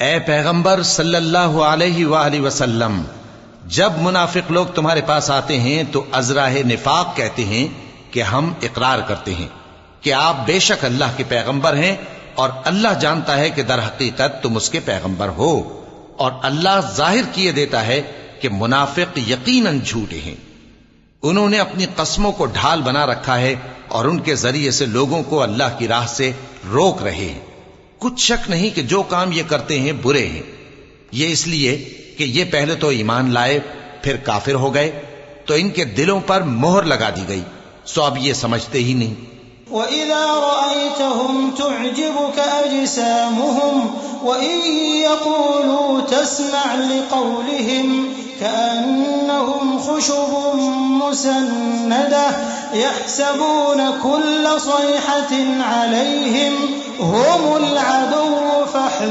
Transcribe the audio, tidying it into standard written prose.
اے پیغمبر صلی اللہ علیہ وآلہ وسلم، جب منافق لوگ تمہارے پاس آتے ہیں تو ازراہ نفاق کہتے ہیں کہ ہم اقرار کرتے ہیں کہ آپ بے شک اللہ کے پیغمبر ہیں، اور اللہ جانتا ہے کہ در حقیقت تم اس کے پیغمبر ہو، اور اللہ ظاہر کیے دیتا ہے کہ منافق یقیناً جھوٹے ہیں۔ انہوں نے اپنی قسموں کو ڈھال بنا رکھا ہے اور ان کے ذریعے سے لوگوں کو اللہ کی راہ سے روک رہے ہیں۔ کچھ شک نہیں کہ جو کام یہ کرتے ہیں برے ہیں، یہ اس لیے کہ یہ پہلے تو ایمان لائے پھر کافر ہو گئے، تو ان کے دلوں پر مہر لگا دی گئی، سو اب یہ سمجھتے ہی نہیں۔ وَإِذَا رَأَيْتَهُمْ تُعْجِبُكَ أَجْسَامُهُمْ وَإِن يَقُولُوا تَسْمَعْ لِقَوْلِهِمْ كَأَنَّهُمْ خُشُبٌ مُّسَنَّدَةٌ يَحْسَبُونَ كُلَّ صَيْحَةٍ عَلَيْهِمْ هُمُ الْعَدُوُّ